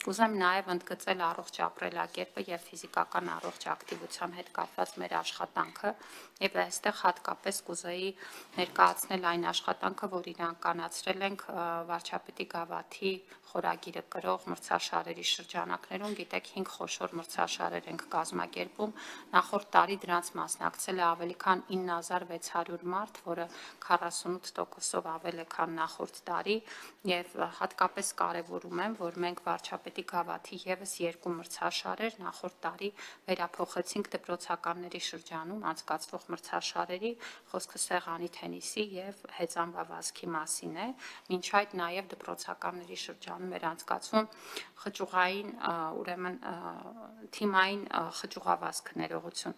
Կուզեմ նաև ընդգծել առողջ ապրելակերպը եւ ֆիզիկական առողջ ակտիվության հետ կապված մեր աշխատանքը եւ այստեղ հատկապես կուզեի ներկայացնել այն աշխատանքը, որ իրականացրել ենք վարչապետի գավաթի խորագիրը կրող մրցաշարերի շրջանակներում, գիտեք 5 խոշոր մրցաշարեր ենք կազմակերպում, նախորդ տարի դրանց մասնակցել է ավելի քան 9600 մարդ, որը 48%-ով ավել է քան նախորդ տարի եւ հատկապես կարեւորում եմ, որ մենք վարչապետի գավաթի եւս 2 մրցաշարեր նախորդ տարի վերափոխեցինք դպրոցականների շրջանում անցկացվող մրցաշարերի, խոսքը սեղանի թենիսի եւ հեծանվավազքի մասին է, մինչ այդ նաեւ դպրոցականների շրջանում էր անցկացվում խճուղային, ուրեմն թիմային խճուղավազք ներողություն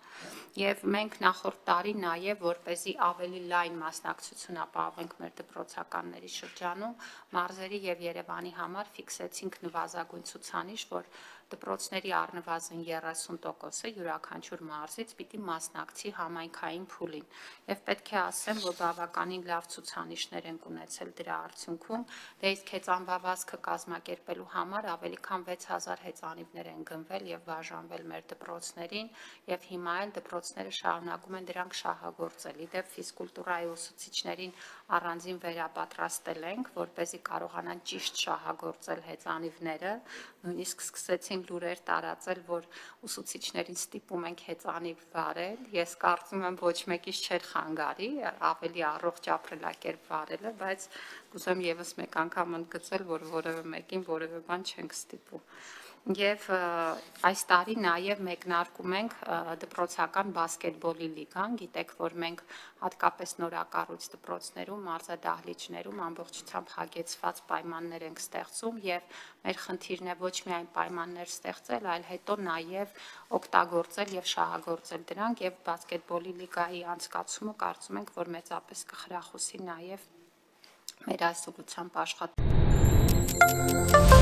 եւ մենք նախորդ տարի նաեւ որպեսզի ավելի լայն մասնակցություն ապահովենք մեր դպրոցականների շրջանում մարզերի եւ Երևանի համար ֆիքսեցինք նվազագույն ցուցանիշ, որ դպրոցների առնվազն 30%-ը յուրաքանչյուր մարզից պիտի մասնակցի համայնքային փուլին եւ պետք է ասեմ, որ բավականին լավ ցուցանիշներ ենք ունեցել դրա արդյունքում, դե իսկ հեծանվավազքը կազմակերպելու համար ավելի քան 6000 հեծանիվներ են գնվել եւ բաժանվել մեր դպրոցներին եւ հիմա էլ դպրոցները շարունակում են դրանք շահագործել։ Իդեպ ֆիզկուլտուրայի ուսուցիչներին առանձին վերապատրաստել ենք, որպեսզի կարողանան ճիշտ շահագործել հեծանիվները, նույնիսկ սկսեցին լուրեր տարածել, որ ուսուցիչներին ստիպում ենք հեծանիվ վարել, ես կարծում եմ ոչ մեկից չէր խանգարի, ավելի առողջ ապրելակերպ վարելը, բայց կուզեմ եւս մեկ անգամ ընդգծել, որ որևէ մեկին որևէ բան չենք ստիպում։ Եվ այս տարի նաև մեկնարկում ենք դպրոցական բասկետբոլի լիգան, գիտեք, որ մենք հատկապես նորակառույց դպրոցներում, մարզադահլիճներում ամբողջությամբ հագեցված պայմաններ ենք ստեղծում եւ մեր խնդիրն է ոչ միայն պայմաններ ստեղծել, այլ հետո նաև օգտագործել եւ շահագործել դրանք եւ բասկետբոլի լիգայի անցկացումը կարծում ենք, որ մեծապես կխրախուսի նաև մեր այս ուղղությամբ աշխատանքը։